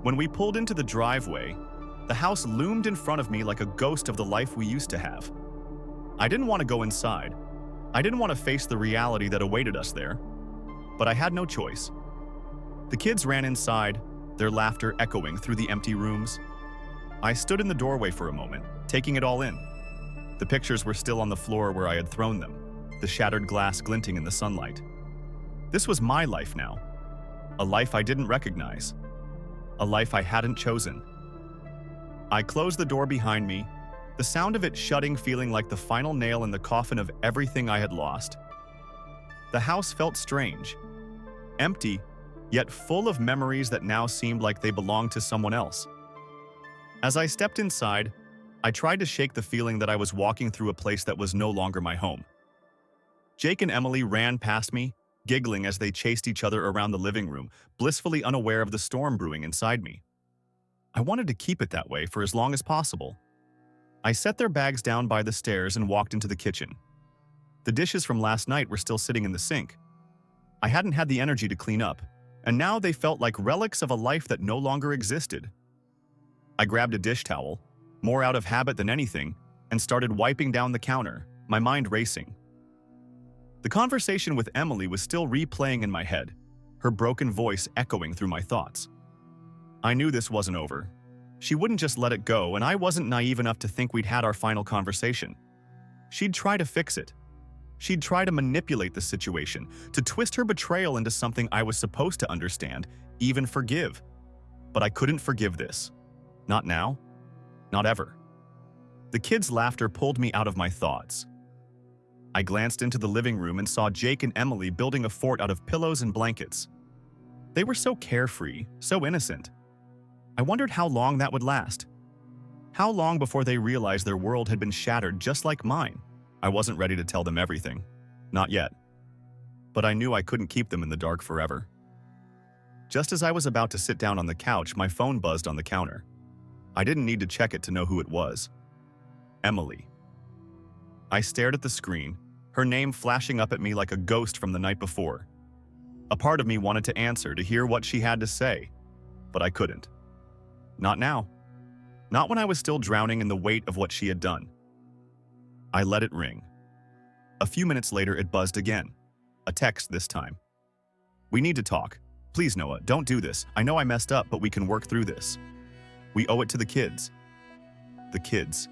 When we pulled into the driveway, the house loomed in front of me like a ghost of the life we used to have. I didn't want to go inside. I didn't want to face the reality that awaited us there. But I had no choice. The kids ran inside, their laughter echoing through the empty rooms. I stood in the doorway for a moment, taking it all in. The pictures were still on the floor where I had thrown them, the shattered glass glinting in the sunlight. This was my life now. A life I didn't recognize. A life I hadn't chosen. I closed the door behind me, the sound of it shutting feeling like the final nail in the coffin of everything I had lost. The house felt strange, empty, yet full of memories that now seemed like they belonged to someone else. As I stepped inside, I tried to shake the feeling that I was walking through a place that was no longer my home. Jake and Emily ran past me, giggling as they chased each other around the living room, blissfully unaware of the storm brewing inside me. I wanted to keep it that way for as long as possible. I set their bags down by the stairs and walked into the kitchen. The dishes from last night were still sitting in the sink. I hadn't had the energy to clean up, and now they felt like relics of a life that no longer existed. I grabbed a dish towel, more out of habit than anything, and started wiping down the counter, my mind racing. The conversation with Emily was still replaying in my head, her broken voice echoing through my thoughts. I knew this wasn't over. She wouldn't just let it go, and I wasn't naive enough to think we'd had our final conversation. She'd try to fix it. She'd try to manipulate the situation, to twist her betrayal into something I was supposed to understand, even forgive. But I couldn't forgive this. Not now. Not ever. The kids' laughter pulled me out of my thoughts. I glanced into the living room and saw Jake and Emily building a fort out of pillows and blankets. They were so carefree, so innocent. I wondered how long that would last. How long before they realized their world had been shattered just like mine? I wasn't ready to tell them everything. Not yet. But I knew I couldn't keep them in the dark forever. Just as I was about to sit down on the couch, my phone buzzed on the counter. I didn't need to check it to know who it was. Emily. I stared at the screen, her name flashing up at me like a ghost from the night before. A part of me wanted to answer, to hear what she had to say, but I couldn't. Not now. Not when I was still drowning in the weight of what she had done. I let it ring. A few minutes later, it buzzed again. A text this time. "We need to talk. Please, Noah, don't do this. I know I messed up, but we can work through this. We owe it to the kids." The kids.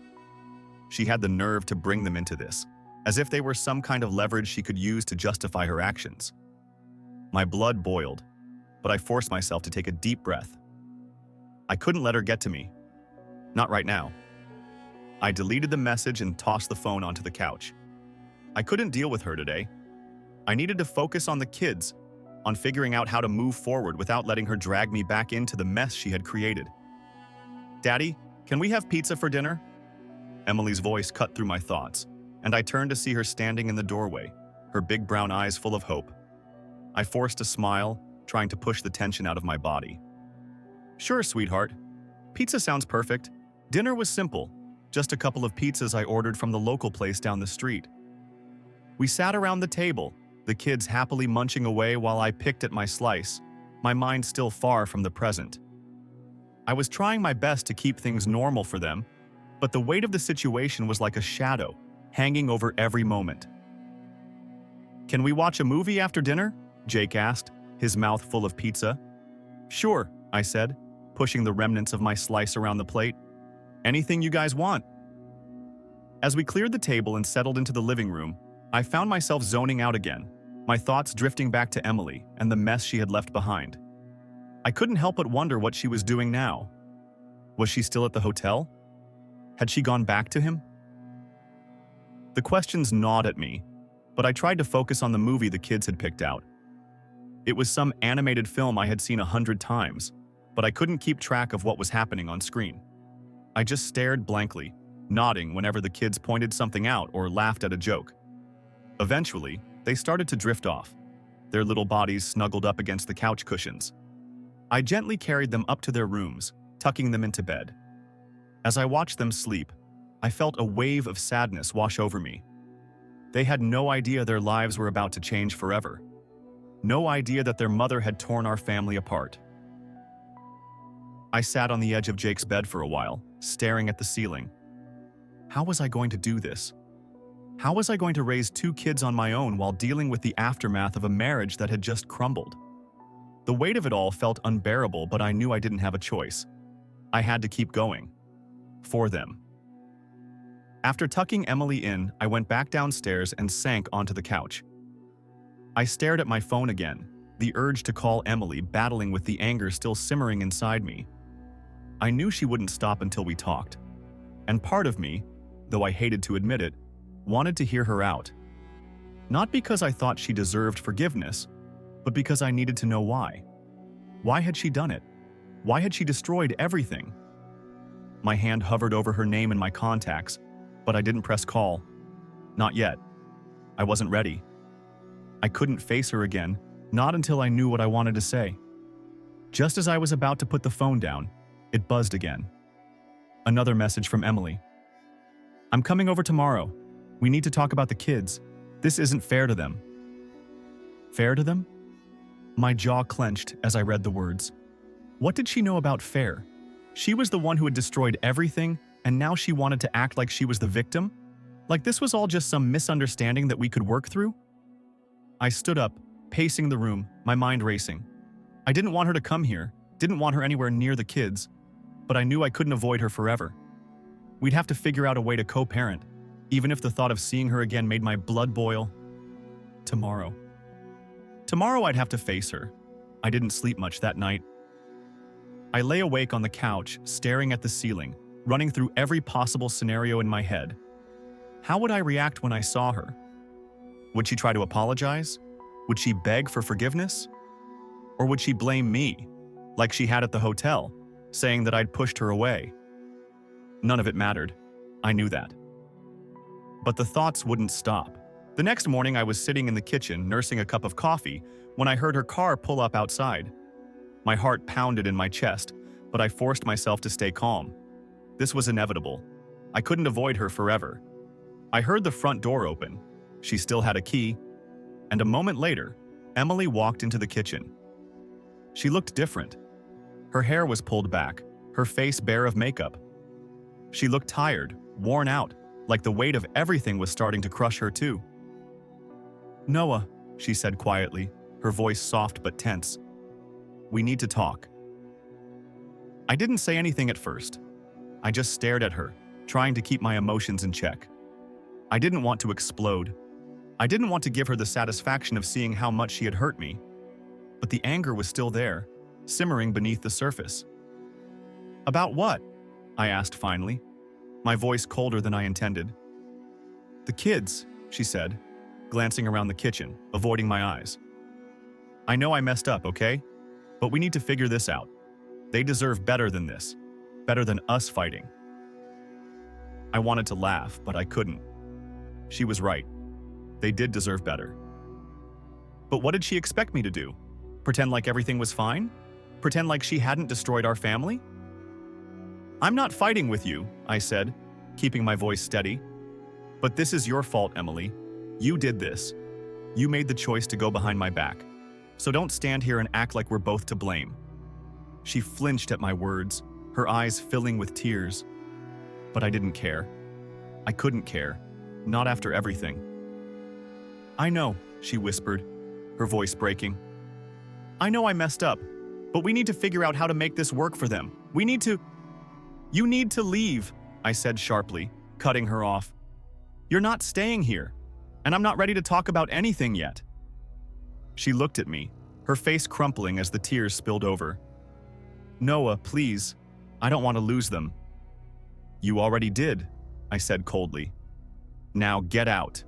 She had the nerve to bring them into this, as if they were some kind of leverage she could use to justify her actions. My blood boiled, but I forced myself to take a deep breath. I couldn't let her get to me. Not right now. I deleted the message and tossed the phone onto the couch. I couldn't deal with her today. I needed to focus on the kids, on figuring out how to move forward without letting her drag me back into the mess she had created. "Daddy, can we have pizza for dinner?" Emily's voice cut through my thoughts, and I turned to see her standing in the doorway, her big brown eyes full of hope. I forced a smile, trying to push the tension out of my body. "Sure, sweetheart. Pizza sounds perfect." Dinner was simple, just a couple of pizzas I ordered from the local place down the street. We sat around the table, the kids happily munching away while I picked at my slice, my mind still far from the present. I was trying my best to keep things normal for them, but the weight of the situation was like a shadow, hanging over every moment. "Can we watch a movie after dinner?" Jake asked, his mouth full of pizza. "Sure," I said, pushing the remnants of my slice around the plate. "Anything you guys want." As we cleared the table and settled into the living room, I found myself zoning out again, my thoughts drifting back to Emily and the mess she had left behind. I couldn't help but wonder what she was doing now. Was she still at the hotel? Had she gone back to him? The questions gnawed at me, but I tried to focus on the movie the kids had picked out. It was some animated film I had seen 100 times, but I couldn't keep track of what was happening on screen. I just stared blankly, nodding whenever the kids pointed something out or laughed at a joke. Eventually, they started to drift off, their little bodies snuggled up against the couch cushions. I gently carried them up to their rooms, tucking them into bed. As I watched them sleep, I felt a wave of sadness wash over me. They had no idea their lives were about to change forever. No idea that their mother had torn our family apart. I sat on the edge of Jake's bed for a while, staring at the ceiling. How was I going to do this? How was I going to raise 2 kids on my own while dealing with the aftermath of a marriage that had just crumbled? The weight of it all felt unbearable, but I knew I didn't have a choice. I had to keep going. For them. After tucking Emily in, I went back downstairs and sank onto the couch. I stared at my phone again, the urge to call Emily battling with the anger still simmering inside me. I knew she wouldn't stop until we talked. And part of me, though I hated to admit it, wanted to hear her out. Not because I thought she deserved forgiveness, but because I needed to know why. Why had she done it? Why had she destroyed everything? My hand hovered over her name in my contacts, but I didn't press call. Not yet. I wasn't ready. I couldn't face her again, not until I knew what I wanted to say. Just as I was about to put the phone down, it buzzed again. Another message from Emily. "I'm coming over tomorrow. We need to talk about the kids. This isn't fair to them." Fair to them? My jaw clenched as I read the words. What did she know about fair? She was the one who had destroyed everything, and now she wanted to act like she was the victim? Like this was all just some misunderstanding that we could work through? I stood up, pacing the room, my mind racing. I didn't want her to come here, didn't want her anywhere near the kids, but I knew I couldn't avoid her forever. We'd have to figure out a way to co-parent, even if the thought of seeing her again made my blood boil. Tomorrow. Tomorrow I'd have to face her. I didn't sleep much that night. I lay awake on the couch, staring at the ceiling, running through every possible scenario in my head. How would I react when I saw her? Would she try to apologize? Would she beg for forgiveness? Or would she blame me, like she had at the hotel, saying that I'd pushed her away? None of it mattered. I knew that. But the thoughts wouldn't stop. The next morning, I was sitting in the kitchen nursing a cup of coffee when I heard her car pull up outside. My heart pounded in my chest, but I forced myself to stay calm. This was inevitable. I couldn't avoid her forever. I heard the front door open. She still had a key. And a moment later, Emily walked into the kitchen. She looked different. Her hair was pulled back, her face bare of makeup. She looked tired, worn out, like the weight of everything was starting to crush her too. "Noah," she said quietly, her voice soft but tense. "We need to talk." I didn't say anything at first. I just stared at her, trying to keep my emotions in check. I didn't want to explode. I didn't want to give her the satisfaction of seeing how much she had hurt me. But the anger was still there, simmering beneath the surface. "About what?" I asked finally, my voice colder than I intended. "The kids," she said, glancing around the kitchen, avoiding my eyes. "I know I messed up, okay? But we need to figure this out. They deserve better than this, better than us fighting." I wanted to laugh, but I couldn't. She was right. They did deserve better. But what did she expect me to do? Pretend like everything was fine? Pretend like she hadn't destroyed our family? "I'm not fighting with you," I said, keeping my voice steady. "But this is your fault, Emily. You did this. You made the choice to go behind my back. So don't stand here and act like we're both to blame." She flinched at my words, her eyes filling with tears. But I didn't care. I couldn't care. Not after everything. "I know," she whispered, her voice breaking. "I know I messed up, but we need to figure out how to make this work for them. We need to—" "You need to leave," I said sharply, cutting her off. "You're not staying here, and I'm not ready to talk about anything yet." She looked at me, her face crumpling as the tears spilled over. "Noah, please. I don't want to lose them." "You already did," I said coldly. "Now get out."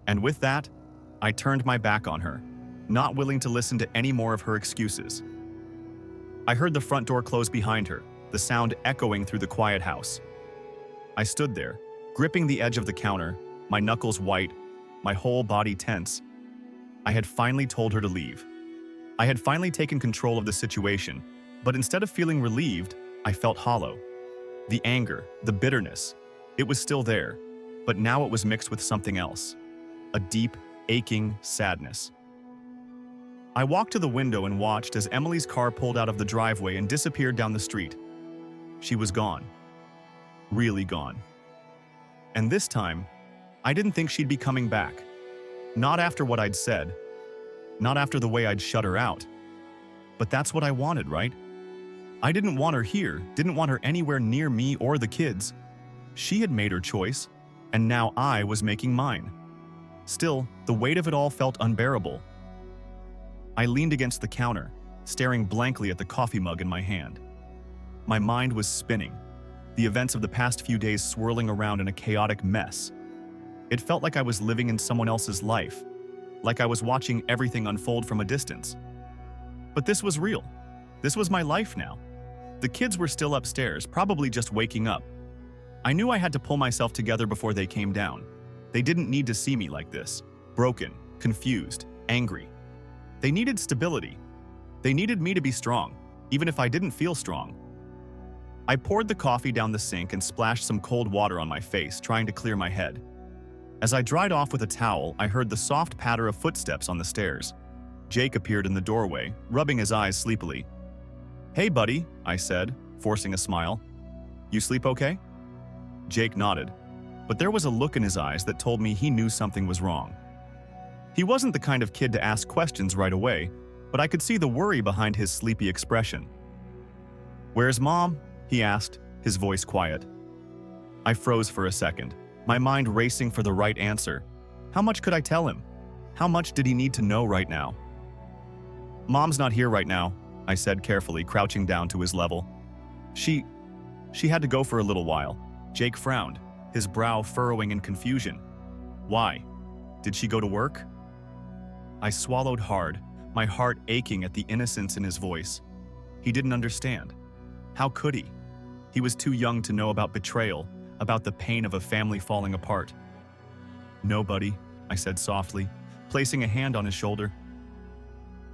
And with that, I turned my back on her, not willing to listen to any more of her excuses. I heard the front door close behind her, the sound echoing through the quiet house. I stood there, gripping the edge of the counter, my knuckles white, my whole body tense. I had finally told her to leave. I had finally taken control of the situation, but instead of feeling relieved, I felt hollow. The anger, the bitterness, it was still there, but now it was mixed with something else. A deep, aching sadness. I walked to the window and watched as Emily's car pulled out of the driveway and disappeared down the street. She was gone. Really gone. And this time, I didn't think she'd be coming back. Not after what I'd said. Not after the way I'd shut her out. But that's what I wanted, right? I didn't want her here, didn't want her anywhere near me or the kids. She had made her choice, and now I was making mine. Still, the weight of it all felt unbearable. I leaned against the counter, staring blankly at the coffee mug in my hand. My mind was spinning, the events of the past few days swirling around in a chaotic mess. It felt like I was living in someone else's life, like I was watching everything unfold from a distance. But this was real. This was my life now. The kids were still upstairs, probably just waking up. I knew I had to pull myself together before they came down. They didn't need to see me like this, broken, confused, angry. They needed stability. They needed me to be strong, even if I didn't feel strong. I poured the coffee down the sink and splashed some cold water on my face, trying to clear my head. As I dried off with a towel, I heard the soft patter of footsteps on the stairs. Jake appeared in the doorway, rubbing his eyes sleepily. "Hey, buddy," I said, forcing a smile. "You sleep okay?" Jake nodded, but there was a look in his eyes that told me he knew something was wrong. He wasn't the kind of kid to ask questions right away, but I could see the worry behind his sleepy expression. "Where's Mom?" he asked, his voice quiet. I froze for a second, my mind racing for the right answer. How much could I tell him? How much did he need to know right now? Mom's not here right now, I said carefully, crouching down to his level. She had to go for a little while. Jake frowned, his brow furrowing in confusion. Why? Did she go to work? I swallowed hard, my heart aching at the innocence in his voice. He didn't understand. How could he? He was too young to know about betrayal, about the pain of a family falling apart. No, buddy, I said softly, placing a hand on his shoulder.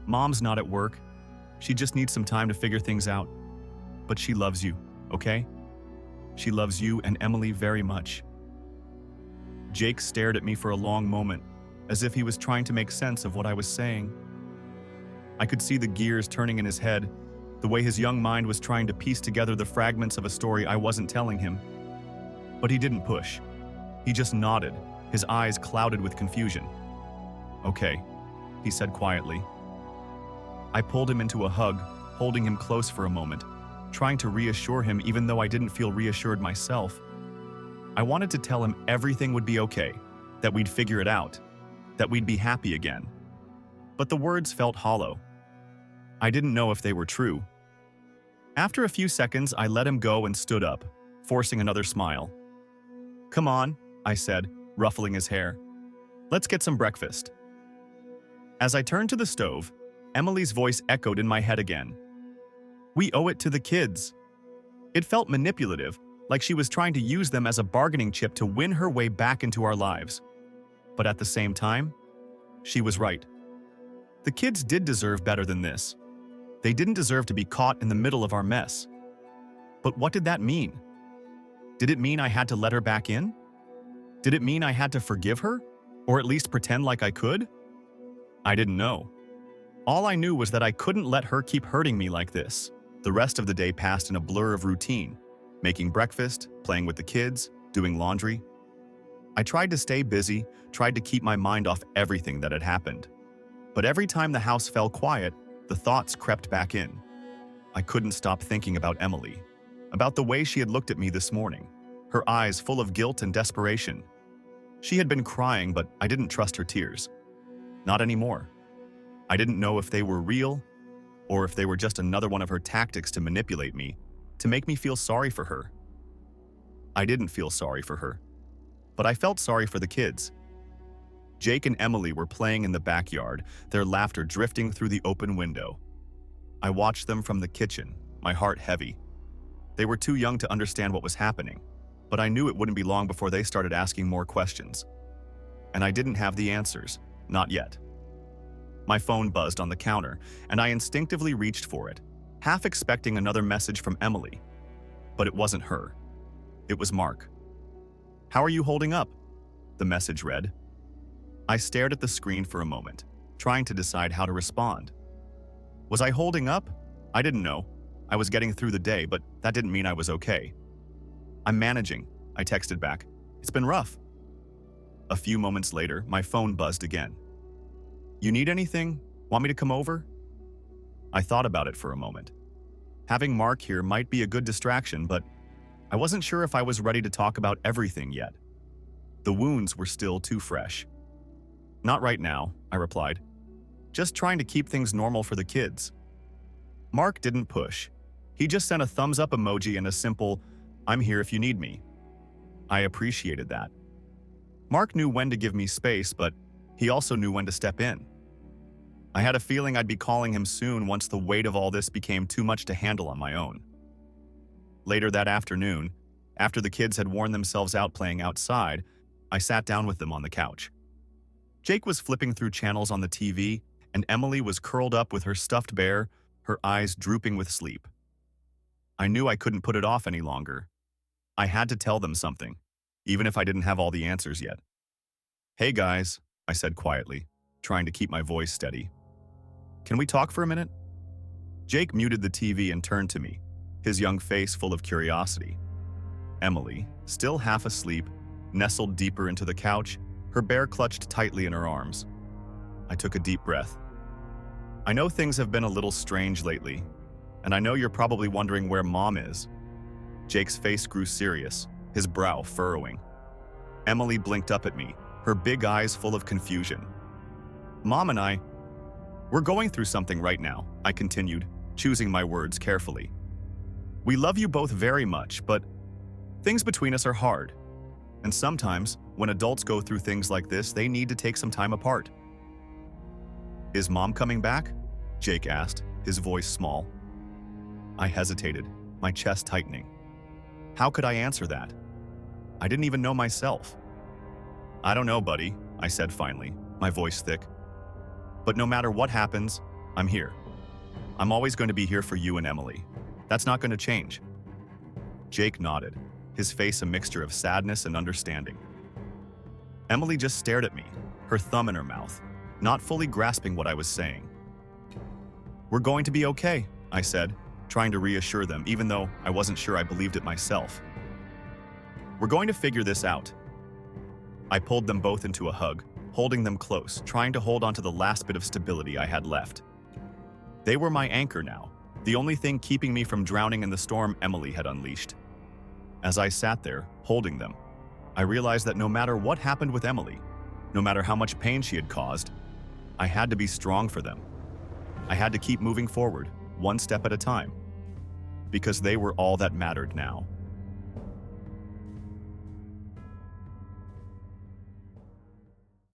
Mom's not at work. She just needs some time to figure things out. But she loves you, okay? She loves you and Emily very much. Jake stared at me for a long moment, as if he was trying to make sense of what I was saying. I could see the gears turning in his head, the way his young mind was trying to piece together the fragments of a story I wasn't telling him. But he didn't push. He just nodded, his eyes clouded with confusion. Okay, he said quietly. I pulled him into a hug, holding him close for a moment, trying to reassure him even though I didn't feel reassured myself. I wanted to tell him everything would be okay, that we'd figure it out, that we'd be happy again. But the words felt hollow. I didn't know if they were true. After a few seconds, I let him go and stood up, forcing another smile. Come on, I said, ruffling his hair. Let's get some breakfast. As I turned to the stove, Emily's voice echoed in my head again. We owe it to the kids. It felt manipulative, like she was trying to use them as a bargaining chip to win her way back into our lives. But at the same time, she was right. The kids did deserve better than this. They didn't deserve to be caught in the middle of our mess. But what did that mean? Did it mean I had to let her back in? Did it mean I had to forgive her? Or at least pretend like I could? I didn't know. All I knew was that I couldn't let her keep hurting me like this. The rest of the day passed in a blur of routine, making breakfast, playing with the kids, doing laundry. I tried to stay busy, tried to keep my mind off everything that had happened. But every time the house fell quiet, the thoughts crept back in. I couldn't stop thinking about Emily, about the way she had looked at me this morning, her eyes full of guilt and desperation. She had been crying, but I didn't trust her tears. Not anymore. I didn't know if they were real, or if they were just another one of her tactics to manipulate me, to make me feel sorry for her. I didn't feel sorry for her, but I felt sorry for the kids. Jake and Emily were playing in the backyard, their laughter drifting through the open window. I watched them from the kitchen, my heart heavy. They were too young to understand what was happening, but I knew it wouldn't be long before they started asking more questions. And I didn't have the answers, not yet. My phone buzzed on the counter, and I instinctively reached for it, half expecting another message from Emily. But it wasn't her. It was Mark. How are you holding up? The message read. I stared at the screen for a moment, trying to decide how to respond. Was I holding up? I didn't know. I was getting through the day, but that didn't mean I was okay. I'm managing, I texted back. It's been rough. A few moments later, my phone buzzed again. You need anything? Want me to come over? I thought about it for a moment. Having Mark here might be a good distraction, but I wasn't sure if I was ready to talk about everything yet. The wounds were still too fresh. Not right now, I replied. Just trying to keep things normal for the kids. Mark didn't push. He just sent a thumbs up emoji and a simple, I'm here if you need me. I appreciated that. Mark knew when to give me space, but he also knew when to step in. I had a feeling I'd be calling him soon once the weight of all this became too much to handle on my own. Later that afternoon, after the kids had worn themselves out playing outside, I sat down with them on the couch. Jake was flipping through channels on the TV, and Emily was curled up with her stuffed bear, her eyes drooping with sleep. I knew I couldn't put it off any longer. I had to tell them something, even if I didn't have all the answers yet. Hey guys, I said quietly, trying to keep my voice steady. Can we talk for a minute? Jake muted the TV and turned to me, his young face full of curiosity. Emily, still half asleep, nestled deeper into the couch, her bear clutched tightly in her arms. I took a deep breath. I know things have been a little strange lately, and I know you're probably wondering where Mom is. Jake's face grew serious, his brow furrowing. Emily blinked up at me, her big eyes full of confusion. Mom and I, we're going through something right now, I continued, choosing my words carefully. We love you both very much, but things between us are hard. And sometimes, when adults go through things like this, they need to take some time apart. Is Mom coming back? Jake asked, his voice small. I hesitated, my chest tightening. How could I answer that? I didn't even know myself. I don't know, buddy, I said finally, my voice thick. But no matter what happens, I'm here. I'm always going to be here for you and Emily. That's not going to change. Jake nodded, his face a mixture of sadness and understanding. Emily just stared at me, her thumb in her mouth, not fully grasping what I was saying. We're going to be okay, I said, trying to reassure them, even though I wasn't sure I believed it myself. We're going to figure this out. I pulled them both into a hug, holding them close, trying to hold on to the last bit of stability I had left. They were my anchor now, the only thing keeping me from drowning in the storm Emily had unleashed. As I sat there, holding them, I realized that no matter what happened with Emily, no matter how much pain she had caused, I had to be strong for them. I had to keep moving forward, one step at a time, because they were all that mattered now.